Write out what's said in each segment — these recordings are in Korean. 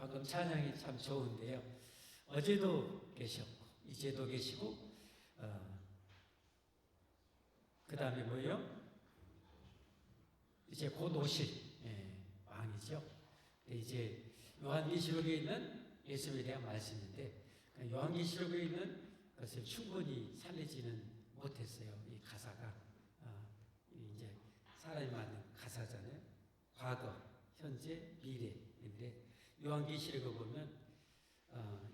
방금 찬양이 참 좋은데요. 어제도 계셨고 이제도 계시고 그 다음에 뭐예요? 이제 곧 오실 왕이죠. 이제 요한계시록에 있는 예수님에 대한 말씀인데 요한계시록에 있는 것을 충분히 살리지는 못했어요. 이 가사가 이제 사람이 만든 가사잖아요. 과거, 현재, 미래인데 요한계시록을 보면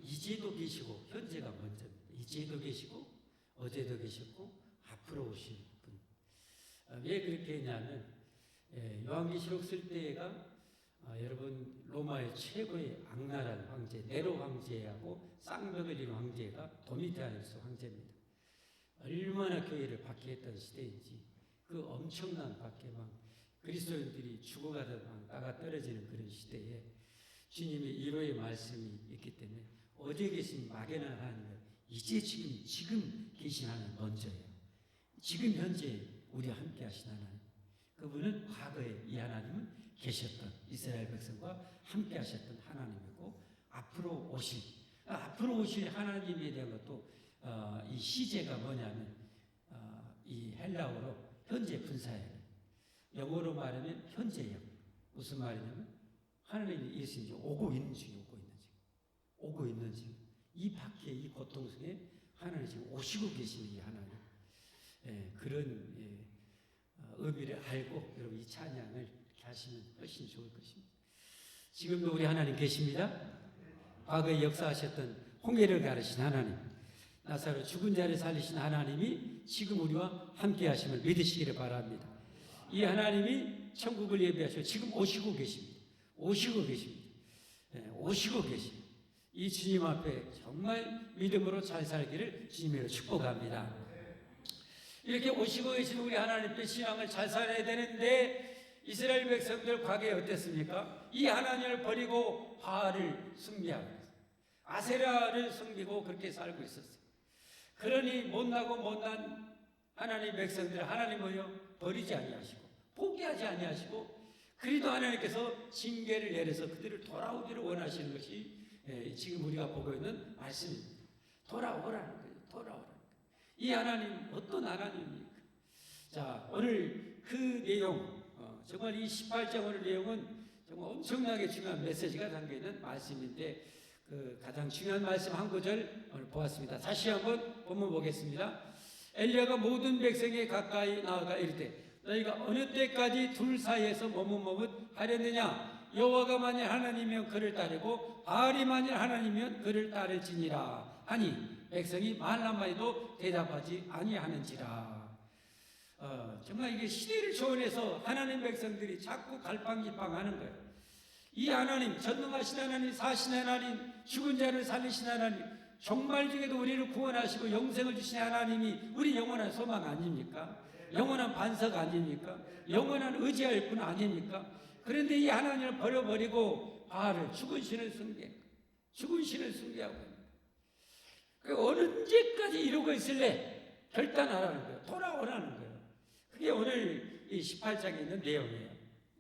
이제도 계시고 현재가 먼저입니다. 이제도 계시고 어제도 계셨고 앞으로 오실 분. 왜 그렇게 했냐면 요한계시록 쓸 때가 여러분 로마의 최고의 악랄한 황제 네로 황제하고 쌍벽을 이룬 황제가 도미티아누스 황제입니다. 얼마나 교회를 박해했던 시대인지 그 엄청난 박해 막 그리스도인들이 죽어가다 막 나가 떨어지는 그런 시대에 주님의 1호의 말씀이 있기 때문에 어제 계신 막연한 하나님은 이제 지금 계신 하나님 먼저예요. 지금 현재 우리와 함께 하신 하나님. 그분은 과거에 이 하나님은 계셨던 이스라엘 백성과 함께 하셨던 하나님이고 앞으로 오실 하나님에 대한 것도 이 시제가 뭐냐면 이 헬라어로 현재 분사예요. 영어로 말하면 현재형. 무슨 말이냐면 하나님이 예수님이 오고 있는 중이에요. 오고 있는 중. 이 박해, 이 고통 속에 하나님이 지금 오시고 계시는 이 하나님. 그런 의미를 알고 여러분 이 찬양을 이렇게 하시면 훨씬 좋을 것입니다. 지금도 우리 하나님 계십니다. 과거에 역사하셨던 홍해를 가르신 하나님, 나사로 죽은 자를 살리신 하나님이 지금 우리와 함께 하심을 믿으시기를 바랍니다. 이 하나님이 천국을 예비하시고 지금 오시고 계십니다. 오시고 계십니다. 오시고 계십니다. 이 주님 앞에 정말 믿음으로 잘 살기를 주님으로 축복합니다. 이렇게 오시고 계신 우리 하나님의 신앙을 잘 살아야 되는데 이스라엘 백성들 과거에 어땠습니까? 이 하나님을 버리고 바알을 숭배하고 아세라를 섬기고 그렇게 살고 있었어요. 그러니 못난 하나님 백성들 하나님을요 버리지 아니하시고 포기하지 아니하시고 그리도 하나님께서 징계를 내려서 그들을 돌아오기를 원하시는 것이 지금 우리가 보고 있는 말씀입니다. 돌아오라는 거예요. 돌아오라는 거예요. 이 하나님 어떤 하나님입니까? 자, 오늘 그 내용 정말 이 18장 오늘 내용은 정말 엄청나게 중요한 메시지가 담겨있는 말씀인데 그 가장 중요한 말씀 한 구절 오늘 보았습니다. 다시 한번 본문 보겠습니다. 엘리야가 모든 백성에 가까이 나아가 이르되 너희가 어느 때까지 둘 사이에서 머뭇하려느냐? 여호와가 만일 하나님이면 그를 따르고 바알이 만일 하나님이면 그를 따를지니라 하니 백성이 말 한마디도 대답하지 아니하는지라. 정말 이게 시대를 초월해서 하나님 백성들이 자꾸 갈팡질팡하는 거예요. 이 하나님, 전능하신 하나님, 사신 하나님, 죽은 자를 살리신 하나님, 종말 중에도 우리를 구원하시고 영생을 주신 하나님이 우리 영원한 소망 아닙니까? 영원한 반석 아닙니까? 영원한 의지할 분 아닙니까? 그런데 이 하나님을 버려버리고 바알을 죽은 신을 숭배하고 있는 거예요. 언제까지 이러고 있을래? 결단하라는 거예요. 돌아오라는 거예요. 그게 오늘 이 18장에 있는 내용이에요.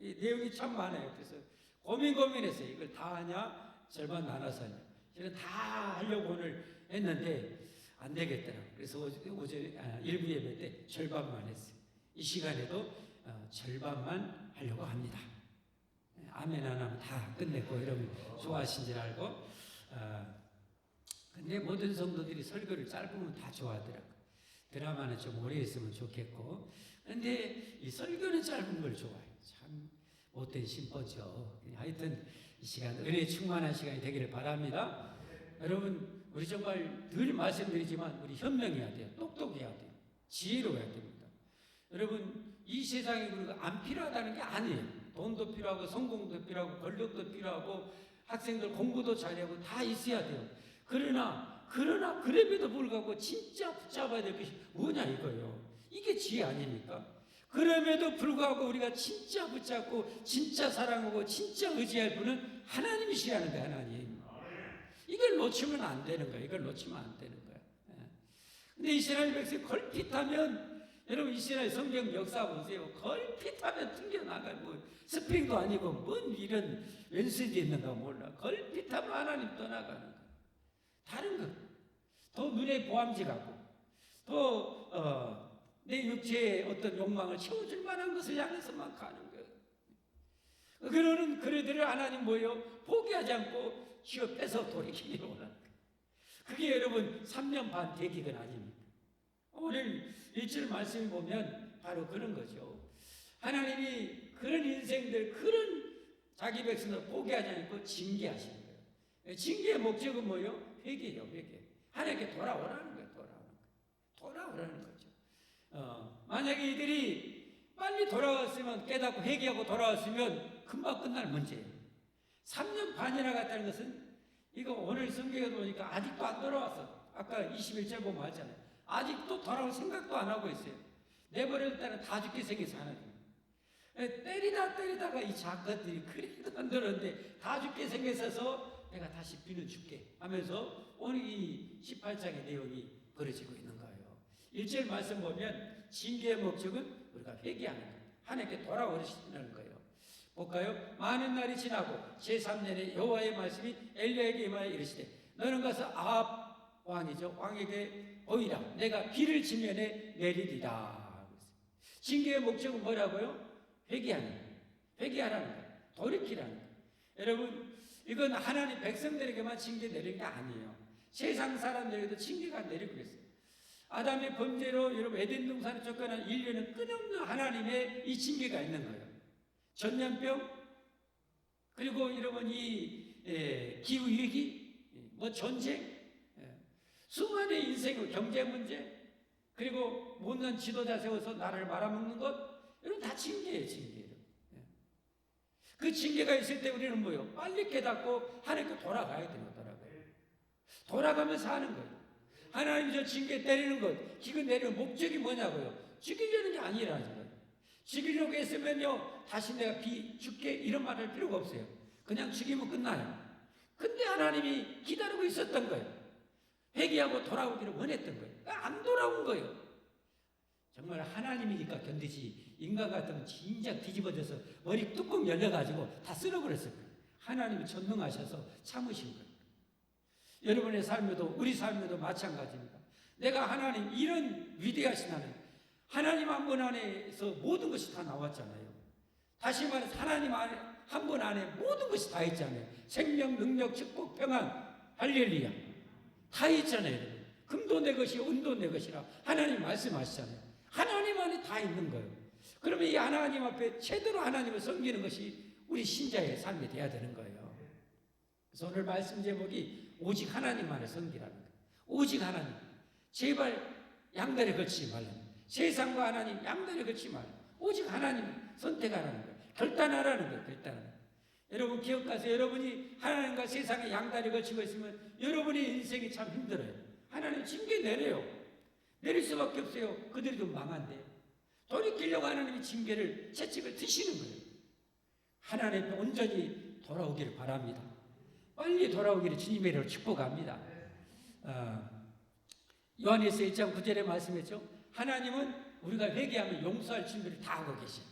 이 내용이 참 많아요. 그래서 고민했어요. 이걸 다 하냐? 절반 나눠서 하냐? 저는 다 하려고 오늘 했는데 안 되겠더라고요. 그래서 어제 일부 예배 때 절반만 했어요. 이 시간에도 절반만 하려고 합니다. 아멘 안 하면 다 끝냈고 여러분 좋아하신 줄 알고 근데 모든 성도들이 설교를 짧으면 다 좋아하더라고요. 드라마는 좀 오래 했으면 좋겠고 근데 이 설교는 짧은 걸 좋아해요. 참 못된 심보죠. 하여튼 이 시간 은혜에 충만한 시간이 되기를 바랍니다. 여러분 우리 정말 늘 말씀드리지만 우리 현명해야 돼요. 똑똑해야 돼요. 지혜로워야 됩니다. 여러분 이 세상에 우리가 안 필요하다는 게 아니에요. 돈도 필요하고 성공도 필요하고 권력도 필요하고 학생들 공부도 잘하고 다 있어야 돼요. 그러나 그럼에도 불구하고 진짜 붙잡아야 될 것이 뭐냐 이거예요. 이게 지혜 아닙니까? 그럼에도 불구하고 우리가 진짜 붙잡고 진짜 사랑하고 진짜 의지할 분은 하나님이시라는 거예요. 하나님. 이걸 놓치면 안 되는 거예요. 이걸 놓치면 안 되는 거예요. 근데 이스라엘 백성이 걸핏하면 여러분 이스라엘 성경 역사 보세요. 걸핏하면 튕겨나가고 스프링도 아니고 뭔 이런 왼수도 있는가 몰라. 걸핏하면 하나님 떠나가는 거. 다른 것. 더 눈에 보암직하고 더 내 육체의 어떤 욕망을 채워줄 만한 것을 향해서만 가는 거예요. 그러는 그들을 하나님 뭐예요? 포기하지 않고 취업해서 돌이키기를 원하는 거예요. 그게 여러분 3년 반 대기근 아닙니까? 오늘 1절 말씀을 보면 바로 그런 거죠. 하나님이 그런 인생들, 그런 자기 백성을 포기하지 않고 징계하시는 거예요. 징계의 목적은 뭐예요? 회개예요, 회개. 하나님께 돌아오라는 거예요, 돌아오라는 거죠. 만약에 이들이 빨리 돌아왔으면, 깨닫고 회개하고 돌아왔으면 금방 끝날 문제예요. 3년 반이나 갔다는 것은, 이거 오늘 성경에 보니까 아직도 안 돌아왔어. 아까 21절 보면 알잖아요. 아직도 돌아올 생각도 안 하고 있어요. 내버릴 때는 다 죽게 생겨서 하나님. 때리다가 이 작것들이 그래도 안 들었는데 다 죽게 생겨서 내가 다시 비는 줄게 하면서 오늘 이 18장의 내용이 벌어지고 있는 거예요. 1절 말씀 보면 징계의 목적은 우리가 회개하는 거예요. 하나님께 돌아오시는 거예요. 볼까요? 많은 날이 지나고 제3년에 여호와의 말씀이 엘리야에게 임하여 이르시되 너는 가서 아합 왕이죠. 왕에게 보이라. 내가 비를 지면에 내리리라. 징계의 목적은 뭐라고요? 회개하라는 거예요. 돌이키라는 거예요. 여러분, 이건 하나님 백성들에게만 징계 내린 게 아니에요. 세상 사람들에게도 징계가 내리고 있어요. 아담의 범죄로 여러분 에덴 동산에 쫓겨난 인류는 끊임없는 하나님의 이 징계가 있는 거예요. 전염병, 그리고 여러분 이 기후 위기, 뭐 전쟁, 수많은 인생의 경제 문제, 그리고 못난 지도자 세워서 나라를 말아먹는 것, 이런 다 징계예요, 징계. 그 징계가 있을 때 우리는 뭐예요? 빨리 깨닫고 하나님께 돌아가야 돼요, 돌아가면서 하는 거예요. 하나님이 저 징계 때리는 것, 기근 내리는 목적이 뭐냐고요? 죽이려는 게 아니라는 거예요. 죽이려고 했으면요, 다시 내가 죽게 이런 말 할 필요가 없어요. 그냥 죽이면 끝나요. 근데 하나님이 기다리고 있었던 거예요. 회개하고 돌아오기를 원했던 거예요. 안 돌아온 거예요. 정말 하나님이니까 견디지, 인간 같으면 진작 뒤집어져서 머리 뚜껑 열려가지고 다 쓸어버렸을 거예요. 하나님이 전능하셔서 참으신 거예요. 여러분의 삶에도, 우리 삶에도 마찬가지입니다. 내가 하나님, 이런 위대하신 하나님 한 분 안에서 모든 것이 다 나왔잖아요. 다시 말해서 하나님 한 분 안에 모든 것이 다 있잖아요. 생명, 능력, 축복, 평안, 할렐루야 다 있잖아요. 금도 내 것이 은도 내 것이라 하나님 말씀하시잖아요. 하나님 안에 다 있는 거예요. 그러면 이 하나님 앞에 제대로 하나님을 섬기는 것이 우리 신자의 삶이 돼야 되는 거예요. 그래서 오늘 말씀 제목이 오직 하나님만을 섬기라는 거예요. 오직 하나님. 제발 양다리 걸치지 말라는 거예요. 세상과 하나님 양다리 걸치지 말라는 거예요. 오직 하나님 선택하라는 거예요. 결단하라는 거예요. 결단하라는 거예요. 여러분 기억하세요. 여러분이 하나님과 세상에 양다리 걸치고 있으면 여러분의 인생이 참 힘들어요. 하나님 징계 내려요. 내릴 수밖에 없어요. 그들이 좀 망한데. 돌이키려고 하나님이 징계를, 채찍을 드시는 거예요. 하나님 온전히 돌아오기를 바랍니다. 빨리 돌아오기를 주님의 이름으로 축복합니다. 요한일서 1장 9절에 말씀했죠. 하나님은 우리가 회개하면 용서할 준비를 다 하고 계셔요.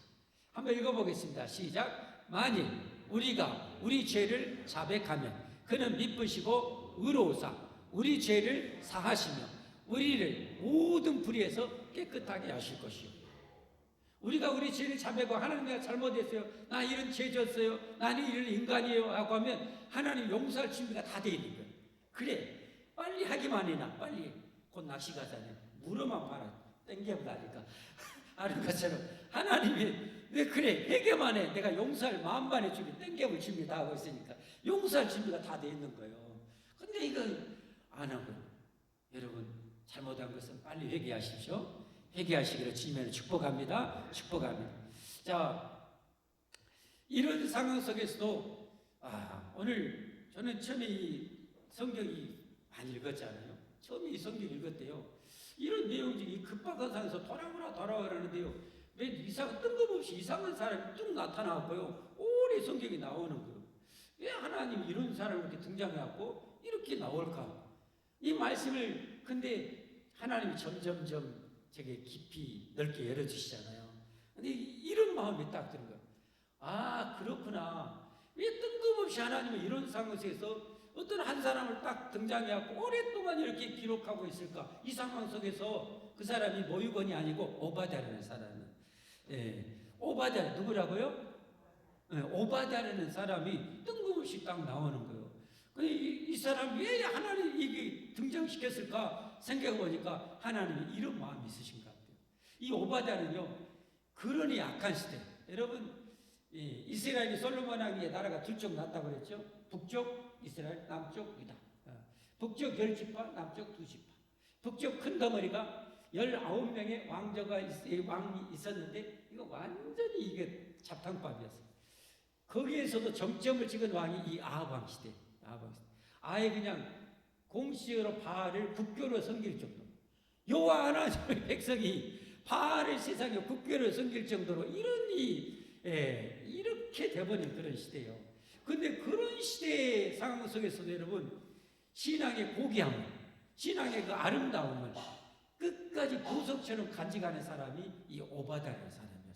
한번 읽어보겠습니다. 시작. 만일 우리가 우리 죄를 자백하면 그는 미쁘시고 의로우사 우리 죄를 사하시며 우리를 모든 불의에서 깨끗하게 하실 것이요. 우리가 우리 죄를 자백하고 하나님 내가 잘못했어요. 나 이런 죄 졌어요. 나는 이런 인간이에요. 하고 하면 하나님 용서할 준비가 다 되어 있는 거예요. 그래 빨리 하기만 해나 빨리 곧 낚시 가잖아요. 물어만 봐라 땡겨보다니까 하는 것처럼 하나님이 왜 그래 회개만 해. 내가 용서할 마음만의 준비 땡겨볼 준비 다 하고 있으니까 용서할 준비가 다 되어 있는 거예요. 근데 이거 안 하고 여러분 잘못한 것은 빨리 회개하십시오. 회개하시기를 주님을 축복합니다. 축복합니다. 자, 이런 상황 속에서도 오늘 저는 처음에 이 성경이 많이 읽었잖아요. 처음에 이 성경 읽었대요. 이런 내용이 급박한 상황에서 돌아오라는데요. 왜 뜬금없이 이상한 사람이 뚝 나타나고요. 오래 성경이 나오는 거예요. 왜 하나님 이런 사람이 이렇게 등장해갖고 이렇게 나올까? 이 말씀을 근데 하나님이 점점점 되게 깊이 넓게 열어주시잖아요. 근데 이런 마음이 딱 드는 거예요. 아 그렇구나. 왜 뜬금없이 하나님은 이런 상황에서 어떤 한 사람을 딱 등장해갖고 오랫동안 이렇게 기록하고 있을까? 이 상황 속에서 그 사람이 모유건이 아니고 오바댜라는 사람은, 오바댜 누구라고요? 오바댜라는 사람이 뜬금없이 딱 나오는 거예요. 이 사람 왜 하나님 이게 등장시켰을까 생각해 보니까 하나님이 이런 마음이 있으신 것 같아요. 이 오바댜는요, 그러니 약한 시대. 여러분, 이스라엘이 솔로몬 왕의 나라가 두 쪽 났다고 그랬죠. 북쪽 이스라엘, 남쪽 유다. 북쪽 10지파, 남쪽 2지파. 북쪽 큰 덩어리가 19명의 왕이 있었는데 이거 완전히 이게 잡탕밥이었어요. 거기에서도 정점을 찍은 왕이 이 아합 왕 시대. 아예 그냥 공식으로 바알을 국교로 섬길 정도. 여호와 하나님의 백성이 바알을 세상에 국교로 섬길 정도로 이렇게 돼버린 그런 시대예요. 근데 그런 시대의 상황 속에서도 여러분, 신앙의 고귀함, 신앙의 그 아름다움을 끝까지 보석처럼 간직하는 사람이 이 오바댜라는 사람이었어요.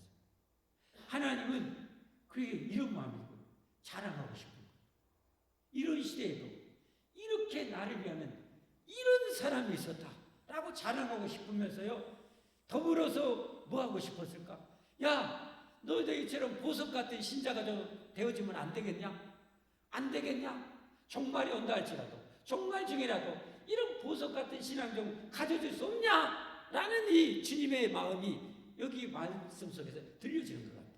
하나님은 그에게 이런 마음이고 자랑하고 싶은 거예요. 이런 시대에도 이렇게 나를 위하는 이런 사람이 있었다라고 자랑하고 싶으면서요, 더불어서 뭐 하고 싶었을까? 야, 너희처럼 보석 같은 신자가 좀 되어지면 안 되겠냐? 안 되겠냐? 종말이 온다 할지라도, 종말 중이라도 이런 보석 같은 신앙 좀 가져줄 수 없냐? 라는 이 주님의 마음이 여기 말씀 속에서 들려지는 것 같아요.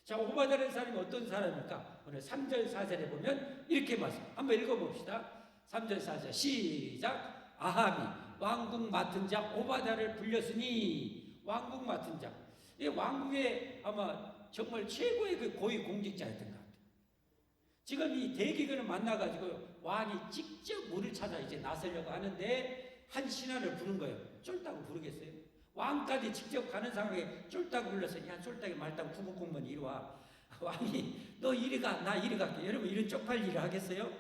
자, 오바댜라는 사람이 어떤 사람입니까? 오늘 3절 4절에 보면 이렇게 말씀, 한번 읽어봅시다. 3절 4절 시작. 아합이 왕궁 맡은 자 오바댜를 불렸으니, 왕궁 맡은 자, 이 왕궁의 아마 정말 최고의 그 고위 공직자였던 것 같아요. 지금 이 대기근을 만나가지고 왕이 직접 물을 찾아 이제 나서려고 하는데 한 신하를 부른 거예요. 쫄다고 부르겠어요? 왕까지 직접 가는 상황에 쫄다고 불러서, 야, 쫄다기 말다고 구국공무원 이리 와. 왕이 너 이리 가, 나 이리 갈게. 여러분 이런 쪽팔 일을 하겠어요?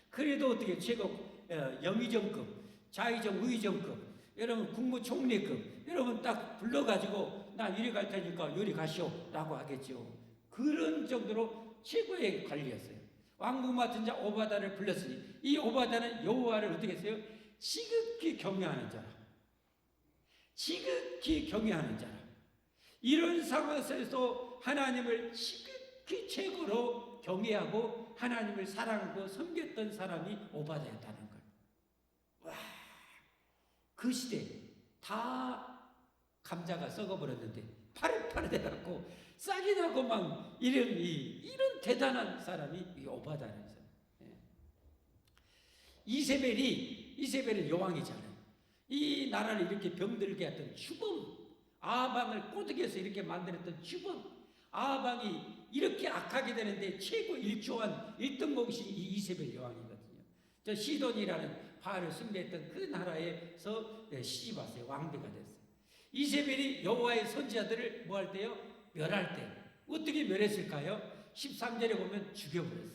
그래도 어떻게 최고 영의정급, 좌의정, 우의정급, 여러분 국무총리급, 여러분 딱 불러가지고 나 이리 갈 테니까 요리 가시오 라고 하겠죠. 그런 정도로 최고의 관리였어요. 왕궁 맡은 자 오바댜를 불렀으니, 이 오바댜는 여호와를 어떻게 했어요? 지극히 경외하는 자라. 지극히 경외하는 자라. 이런 상황에서 하나님을 지극히 최고로 경외하고 하나님을 사랑하고 섬겼던 사람이 오바댜였다는 거예요. 와, 그 시대에 다 감자가 썩어버렸는데 파릇파릇해갖고 싹이 나고 막 이런 대단한 사람이 이 오바댜라는 사람. 이세벨은 여왕이잖아요. 이 나라를 이렇게 병들게 했던 주범, 아합왕을 꼬드겨서 이렇게 만들었던 주범, 아합왕이 이렇게 악하게 되는데 최고 일조한 1등공신이 이 이세벨 여왕이거든요. 저 시돈이라는 바알을 숭배했던 그 나라에서 시집 왔어요. 왕비가 됐어요. 이세벨이 여호와의 선지자들을 뭐 할 때요? 멸할 때. 어떻게 멸했을까요? 13절에 보면 죽여버렸어요.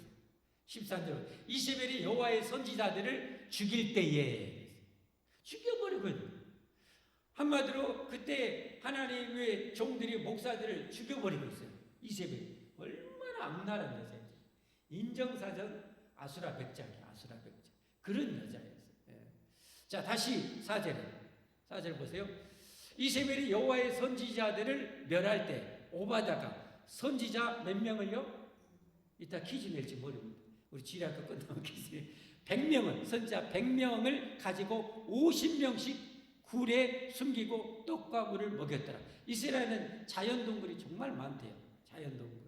13절 이세벨이 여호와의 선지자들을 죽일 때에 죽여버리거든요. 한마디로 그때 하나님의 종들이 목사들을 죽여버리고 있어요. 이세벨이 얼마나 악랄한 여자였죠. 인정사정 아수라 백작이야. 아수라 백작. 그런 여자였어요. 자, 다시 4절 보세요. 이세벨이 여호와의 선지자들을 멸할 때 오바댜가 선지자 몇 명을요? 이따 퀴즈 낼지 모릅니다. 우리 지리학교 끝나면 퀴즈. 100명을, 선지자 100명을 가지고 50명씩 굴에 숨기고 떡과 물을 먹였더라. 이스라엘은 자연동굴이 정말 많대요. 자연동굴.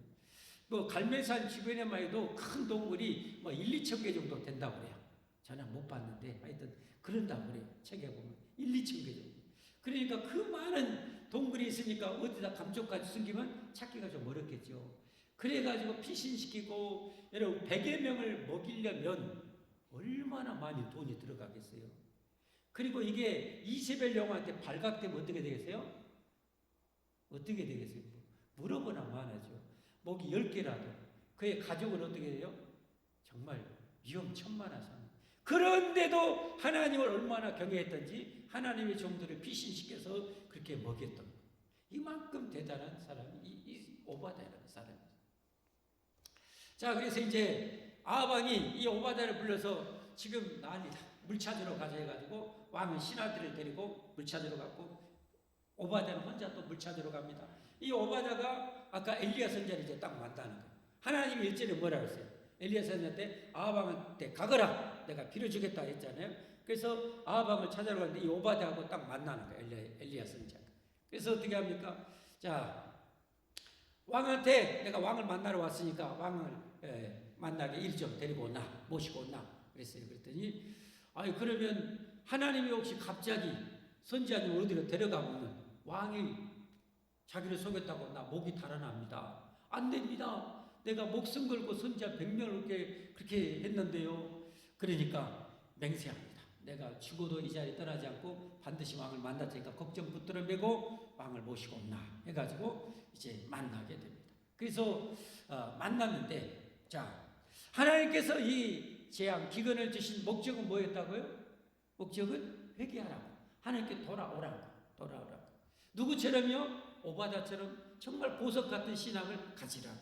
뭐 갈멜산 주변에만 해도 큰 동굴이 뭐 1, 2천 개 정도 된다고 그래요. 저는 못 봤는데 하여튼 그런다고 그래요. 책에 보면 1, 2천 개 정도. 그러니까 그 많은 동굴이 있으니까 어디다 감쪽까지 숨기면 찾기가 좀 어렵겠죠. 그래가지고 피신시키고 여러분 100여 명을 먹이려면 얼마나 많이 돈이 들어가겠어요. 그리고 이게 이세벨 여왕한테 발각되면 어떻게 되겠어요? 어떻게 되겠어요? 물어보나 마나죠. 목이 10개라도 그의 가족은 어떻게 돼요? 정말 위험천만한 사람. 그런데도 하나님을 얼마나 경외했던지 하나님의 종들을 피신시켜서 그렇게 먹였던 거예요. 이만큼 대단한 사람이 이 오바댜라는 사람이에요. 자, 그래서 이제 아합왕이 이 오바댜를 불러서 지금 난리다. 물 찾으러 가자 해가지고 왕은 신하들을 데리고 물 찾으러 갔고 오바댜는 혼자 또 물 찾으러 갑니다. 이 오바댜가 아까 엘리야 선지자를 이제 딱 만나는 거예요. 하나님이 일절에 뭐라고 했어요? 엘리야 선지자한테 아합왕한테 가거라. 내가 빌어주겠다 했잖아요. 그래서 아합왕을 찾아러 가는데 이 오바댜하고 딱 만나는 거예요. 엘리야 선지자가. 그래서 어떻게 합니까? 자, 왕한테 내가 왕을 만나러 왔으니까 왕을 만나게 일 좀 데리고 오나 모시고 오나 그랬어요. 그랬더니 아니 그러면 하나님이 혹시 갑자기 선지자님 어디로 데려가면 왕이 자기를 속였다고 나 목이 달아납니다. 안 됩니다. 내가 목숨 걸고 선지자 100명을 그렇게 했는데요. 그러니까 맹세합니다. 내가 죽어도 이 자리 떠나지 않고 반드시 왕을 만날 테니까 걱정 붙들어 매고 왕을 모시고 온나 해가지고 이제 만나게 됩니다. 그래서 만났는데 자 하나님께서 이 재앙 기근을 주신 목적은 뭐였다고요? 목적은 회개하라고 하나님께 돌아오라고 누구처럼요? 오바댜처럼 정말 보석 같은 신앙을 가지라고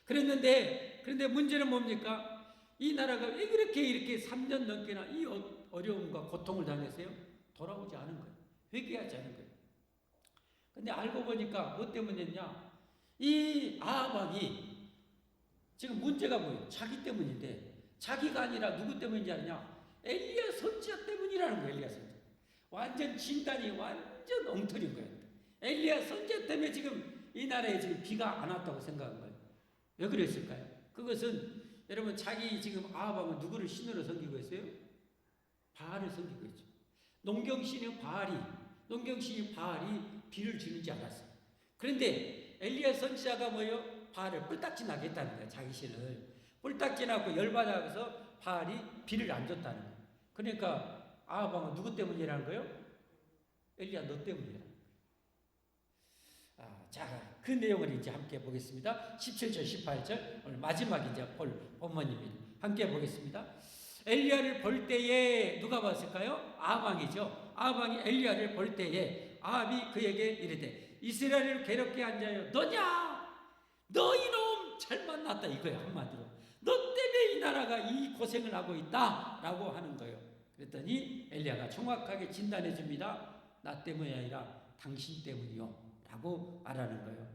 그런데 문제는 뭡니까? 이 나라가 왜 이렇게 3년 넘게나 이 어려움과 고통을 당했어요? 돌아오지 않은 거예요. 회개하지 않은 거예요. 근데 알고 보니까 뭐 때문이었냐? 이 아합왕이 지금 문제가 뭐예요? 자기 때문인데 자기가 아니라 누구 때문인지 아느냐? 엘리야 선지자 때문이라는 거예요. 엘리야 선지자. 완전 진단이 완전 엉터리인 거예요. 엘리야 선지자 때문에 지금 이 나라에 지금 비가 안 왔다고 생각한 거예요. 왜 그랬을까요? 그것은 여러분 자기 지금 아합왕은 누구를 신으로 섬기고 있어요? 바알을 섬기고 있죠. 농경신의 농경신이 바알이 비를 주는지 알았어요. 그런데 엘리야 선지자가 뭐예요? 바알을 뿔딱지 나게 했다는 거예요. 자기 신을 뿔딱지 나고 열받아서 바알이 비를 안 줬다는 거예요. 그러니까 아합왕은 누구 때문이라는 거예요? 엘리야 너 때문이라는 거예요. 자, 그 내용을 이제 함께 보겠습니다. 17절, 18절 오늘 마지막 이제 볼 본문입니다. 함께 보겠습니다. 엘리야를 볼 때에 누가 봤을까요? 아합왕이죠. 아합왕이 엘리야를 볼 때에 아합이 그에게 이르되 이스라엘을 괴롭게 한 자여 너냐? 너 이놈 잘 만났다 이거예요. 한마디로 너 때문에 이 나라가 이 고생을 하고 있다 라고 하는 거예요. 그랬더니 엘리야가 정확하게 진단해 줍니다. 나 때문이 아니라 당신 때문이요 라고 말하는 거예요.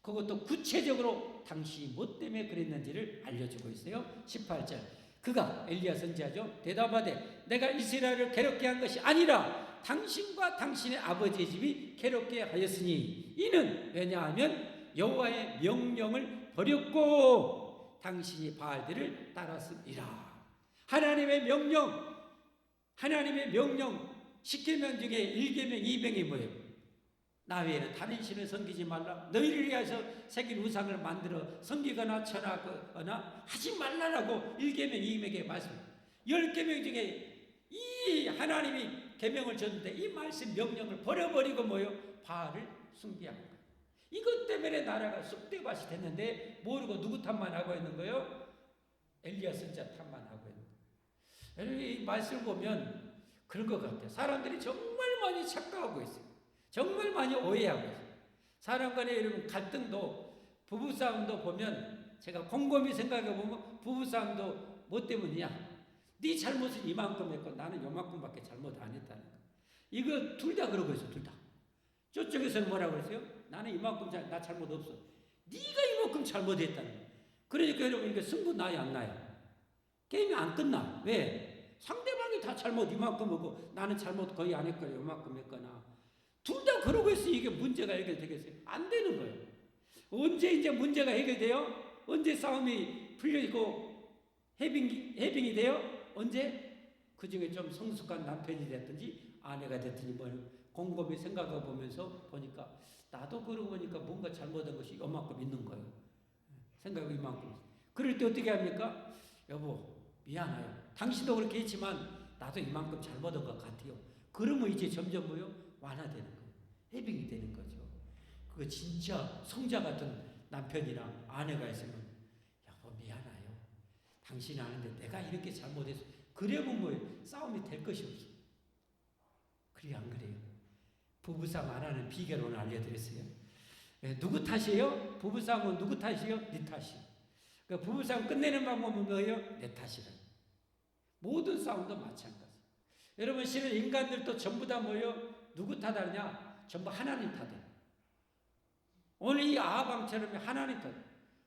그것도 구체적으로 당신이 뭐 때문에 그랬는지를 알려주고 있어요. 18절 그가 엘리야 선지자죠. 대답하되 내가 이스라엘을 괴롭게 한 것이 아니라 당신과 당신의 아버지의 집이 괴롭게 하였으니 이는 왜냐하면 여호와의 명령을 버렸고 당신이 바알들을 따랐음이라. 하나님의 명령 10계명 중에 1계명 2계명이 뭐예요? 나 외에는 다른 신을 섬기지 말라. 너희를 위해서 새긴 우상을 만들어 섬기거나 절하거나 하지 말라라고 1계명 2계명의 말씀 10계명 중에 이 하나님이 계명을 줬는데 이 말씀 명령을 버려버리고 뭐요? 바알을 숭배한 거예요. 이것 때문에 나라가 쑥대밭이 됐는데 모르고 누구 탓만 하고 있는 거예요? 엘리야 선지자 탓만 하고 있는 거예요. 여러분 이 말씀을 보면 그런 것 같아요. 사람들이 정말 많이 착각하고 있어요. 정말 많이 오해하고 있어요. 사람 간의 여러분 갈등도 부부싸움도 보면 제가 곰곰이 생각해 보면 부부싸움도 뭐 때문이냐? 네 잘못은 이만큼 했고 나는 요만큼밖에 잘못 안 했다는 거. 이거 둘 다 그러고 있어. 둘 다. 저쪽에서는 뭐라고 그랬어요? 나는 이만큼 나 잘못 없어. 네가 이만큼 잘못했다는 거. 그러니까 여러분 이거 승부 나요 안 나요? 게임이 안 끝나. 왜? 상대방이 다 잘못 이만큼 하고 나는 잘못 거의 안 했거나 요만큼 했거나 둘 다 그러고 있으니 이게 문제가 해결되겠어요? 안 되는 거예요. 언제 이제 문제가 해결돼요? 언제 싸움이 풀려있고 해빙이 돼요? 언제? 그 중에 좀 성숙한 남편이 됐든지 아내가 됐든지 뭐 곰곰이 생각해 보면서 보니까 나도 그러고 보니까 뭔가 잘못한 것이 이만큼 있는 거예요. 생각이 이만큼. 그럴 때 어떻게 합니까? 여보 미안해요. 당신도 그렇게 했지만 나도 이만큼 잘못한 것 같아요. 그러면 이제 점점 뭐요? 완화되는 거예요. 해빙이 되는 거죠. 그거 진짜 성자 같은 남편이랑 아내가 있으면 여보 미안해요. 당신이 아는데 내가 이렇게 잘못해서 그래면 뭐예요? 싸움이 될 것이 없어요. 그래 안 그래요? 부부싸움 안 하는 비결을 오늘 알려드렸어요. 누구 탓이에요? 부부싸움은 누구 탓이에요? 네 탓이에요. 그 부부싸움 끝내는 방법은 뭐예요? 내 탓이라. 모든 싸움도 마찬가지. 여러분 실은 인간들도 전부 다 뭐예요? 누구 탓하냐? 전부 하나님 탓이에요. 오늘 이 아하방처럼 하나님 탓.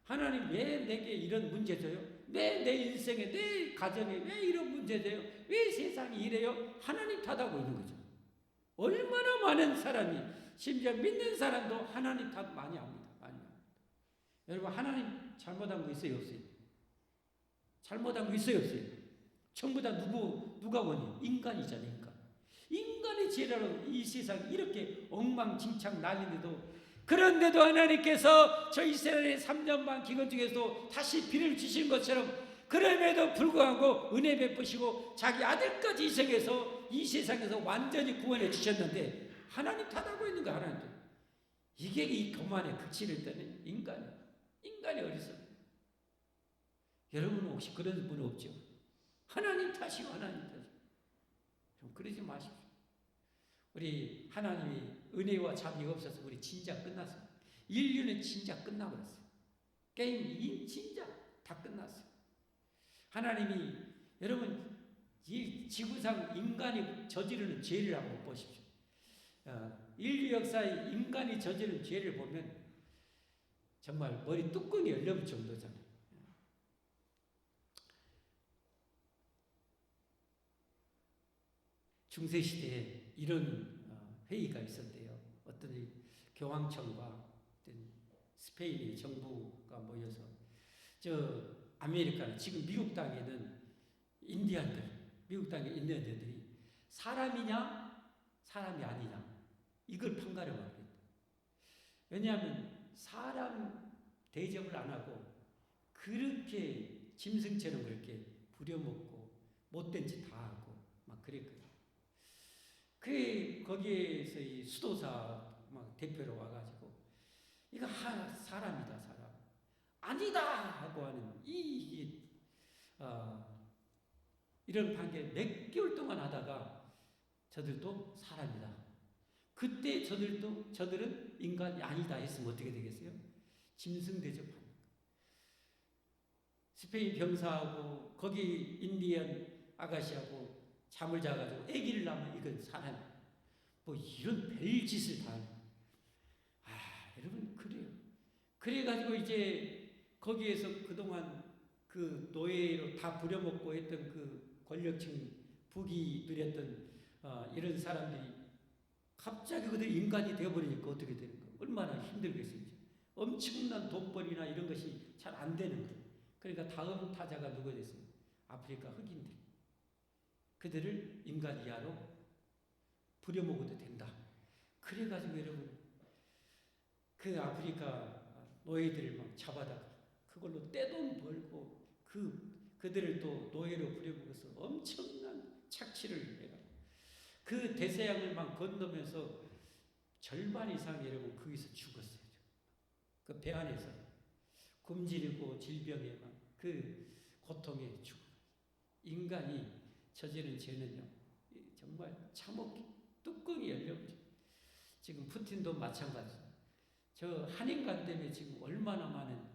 하나님 왜 내게 이런 문제 줘요? 왜 내 인생에, 내 가정에 왜 이런 문제 줘요? 왜 세상이 이래요? 하나님 탓하고 있는 거죠. 얼마나 많은 사람이, 심지어 믿는 사람도 하나님 탓 많이 합니다. 많이 합니다. 여러분 하나님 잘못한 거 있어요? 없어요? 잘못한 거 있어요? 없어요? 전부 다 누가 원인? 인간이잖아요. 인간의 죄로 이 세상이 이렇게 엉망진창 난리인데도, 그런데도 하나님께서 저 이스라엘의 3년 반 기근 중에서도 다시 비를 주신 것처럼, 그럼에도 불구하고 은혜 베푸시고 자기 아들까지 희생해서 이 세상에서 완전히 구원해 주셨는데 하나님 탓하고 있는 거. 하나님 탓. 이게 이 교만의 극치를 떠는 인간의 어리석음. 여러분은 혹시 그런 분 없죠? 하나님 탓이요, 하나님 탓이요. 좀 그러지 마십시오. 우리 하나님이 은혜와 자비가 없어서 우리 진짜 끝났어요. 인류는 진짜 끝나버렸어요. 게임이 진짜 다 끝났어요. 하나님이, 여러분 이 지구상 인간이 저지르는 죄를 한번 보십시오. 인류 역사에 인간이 저지른 죄를 보면 정말 머리 뚜껑이 열려볼 정도잖아요. 중세시대에 이런 회의가 있었대요. 어떤 교황청과 어떤 스페인의 정부가 모여서, 저 아메리카는 지금 미국 땅에는 인디안들, 미국 땅에 있는 애들이 사람이냐 사람이 아니냐 이걸 판가름하고 있다. 왜냐하면 사람 대접을 안 하고 그렇게 짐승처럼 그렇게 부려먹고 못된 짓 다 하고 막 그랬거든요. 거기에서 이 수도사 막 대표로 와가지고 이거 사람이다, 사람 아니다 하고 하는 이런 판결 몇 개월 동안 하다가 저들도 사람이다. 그때 저들은 인간이 아니다 했으면 어떻게 되겠어요? 짐승 대접하는 거예요. 스페인 병사하고 거기 인디언 아가씨하고 잠을 자가지고 아기를 낳으면 이건 사람. 뭐 이런 별짓을 다 하는. 여러분 그래요. 그래가지고 이제 거기에서 그동안 그 노예로 다 부려먹고 했던 그 권력층 부귀 누렸던 이런 사람들이 갑자기 그들 인간이 되어버리니까 어떻게 되는 거예요? 얼마나 힘들겠어요. 엄청난 돈벌이나 이런 것이 잘 안 되는 거예요. 그러니까 다음 타자가 누가 됐어요? 아프리카 흑인들. 그들을 인간 이하로 부려먹어도 된다. 그래가지고 여러분 그 아프리카 노예들을 막 잡아다가 그걸로 떼돈 벌고 그들을 또 노예로 부려먹어서 엄청난 착취를 해가 그 대서양을 막 건너면서 절반 이상 여러분 거기서 죽었어요. 그 배 안에서 굶주리고 질병에 막 그 고통에 죽어. 인간이 저지른 죄는요 정말 참혹히 뚜껑이 열려버려. 지금 푸틴도 마찬가지. 저 한인간 때문에 지금 얼마나 많은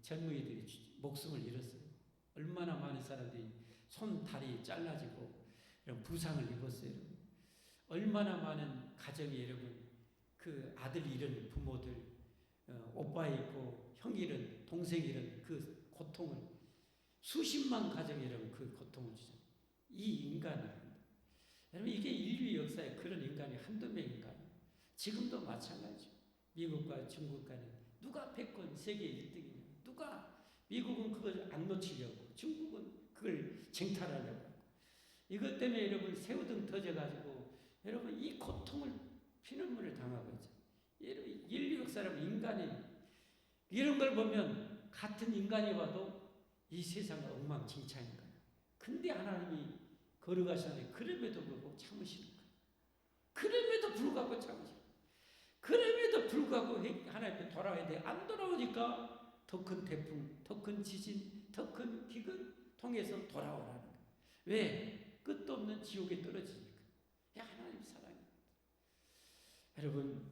젊은이들이 목숨을 잃었어요. 얼마나 많은 사람들이 손 다리 잘라지고 이런 부상을 입었어요. 얼마나 많은 가정이 여러분 그 아들 잃은 부모들, 오빠 잃고 형 잃은 동생 잃은 그 고통을 수십만 가정이 여러분 그 고통을 주죠. 이 인간입니다. 여러분 이게 인류 역사에 그런 인간이 한두 명인가요? 지금도 마찬가지죠. 미국과 중국 간에 누가 패권 세계 1등이냐. 누가 미국은 그걸 안 놓치려고 중국은 그걸 쟁탈하려고 하고 이것 때문에 여러분 새우등 터져가지고 여러분 이 고통을 피눈물을 당하고 있죠. 여러분 인류 역사라면 인간이 이런 걸 보면 같은 인간이 봐도 이 세상은 엉망진창인 거예요. 근데 하나님이 걸어가시는 그럼에도 불구하고 참으시는 거예요. 그럼에도 불구하고 참으시는 거예요. 그럼에도 불구하고 하나님께 돌아와야 돼. 안 돌아오니까 더 큰 태풍, 더 큰 지진, 더 큰 기근 통해서 돌아오라는 거예요. 왜? 끝도 없는 지옥에 떨어지니까. 하나님 사랑해. 여러분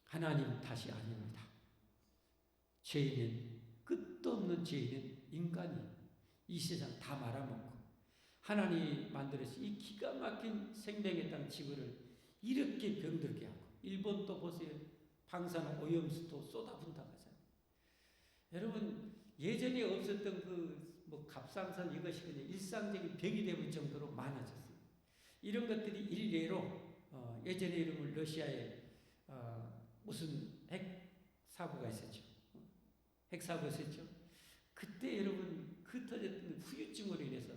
하나님 탓이 아닙니다. 죄인은, 끝도 없는 죄인은 인간이 이 세상 다 말아먹고 하나님이 만들어서 이 기가 막힌 생명의 땅 지구를 이렇게 병들게 하고, 일본도 보세요. 방사능 오염수도 쏟아분다고 하잖아요. 여러분, 예전에 없었던 뭐 갑상선 이것이 그냥 일상적인 병이 되는 정도로 많아졌어요. 이런 것들이 일례로 예전에 여러분 러시아에 무슨 핵사고가 있었죠. 핵사고가 있었죠. 그때 여러분 그 터졌던 후유증으로 인해서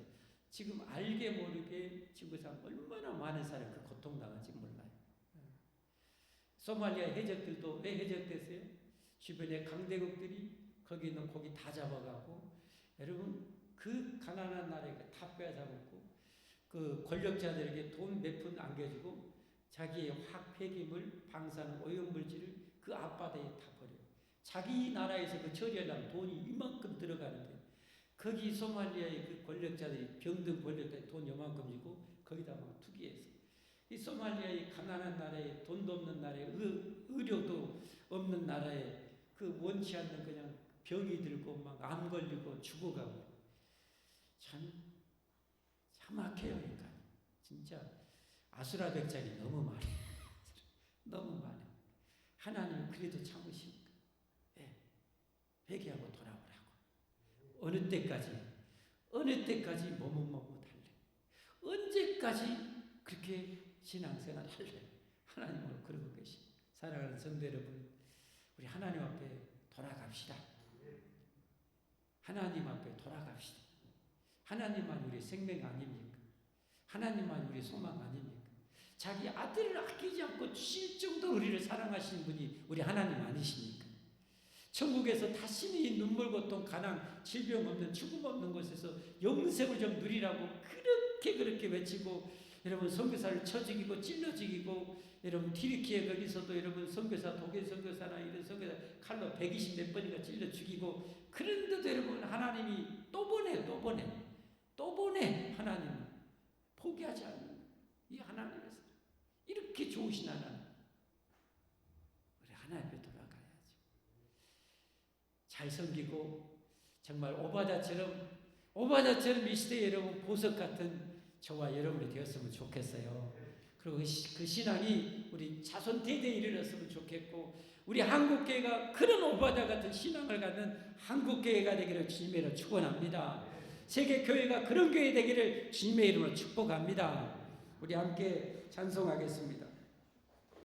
지금 알게 모르게 지구상 얼마나 많은 사람이 그 고통당할지 몰라요. 소말리아 해적들도 왜 해적됐어요? 주변에 강대국들이 거기 있는 고기 다 잡아가고, 여러분 그 가난한 나라에 다 빼앗아먹고, 그 권력자들에게 돈 몇 푼 안겨주고 자기의 화학 폐기물, 방사능 오염물질을 그 앞바다에 다 버려요. 자기 나라에서 그 처리하려면 돈이 이만큼 들어가는데, 거기 소말리아의 그 권력자들이, 병든 권력자들이 돈 요만큼 주고 거기다 막 투기해서, 이 소말리아의 가난한 나라에, 돈도 없는 나라에, 의료도 없는 나라에 그 원치 않는 그냥 병이 들고 막 암 걸리고 죽어가고, 참 막혀요. 인간 진짜 아수라백작이 너무 많아요. 너무 많아요. 하나님 그래도 참으십니까? 네. 회개하고 돌아오라고. 어느 때까지 머뭇머뭇할래? 언제까지 그렇게 신앙생활 할래? 하나님을 그러고 계시. 사랑하는 성도 여러분, 우리 하나님 앞에 돌아갑시다. 하나님 앞에 돌아갑시다. 하나님만 우리 생명 아닙니까? 하나님만 우리 소망 아닙니까? 자기 아들을 아끼지 않고 주실 정도로 우리를 사랑하시는 분이 우리 하나님 아니십니까? 천국에서 다시는 눈물, 고통, 가난, 질병 없는, 죽음 없는 곳에서 영생을 좀 누리라고 그렇게 외치고, 여러분 선교사를 쳐 죽이고 찔러 죽이고, 여러분 튀르키예 거기서도 여러분 선교사, 독일 선교사나 이런 선교사 칼로 120 몇 번인가 찔러 죽이고, 그런데도 여러분 하나님이 또 보내 하나님 포기하지 않는 이 하나님에서 이렇게 좋으신 하나님, 우리 하나님 앞에 돌아가야죠. 잘 섬기고 정말 오바다처럼 이 시대에 여러분 보석 같은 저와 여러분이 되었으면 좋겠어요. 그리고 그 신앙이 우리 자손 대대에 이르렀으면 좋겠고, 우리 한국교회가 그런 오바다 같은 신앙을 갖는 한국교회가 되기를 주님의 이름으로 축원합니다. 세계교회가 그런 교회 되기를 주님의 이름으로 축복합니다. 우리 함께 찬송하겠습니다.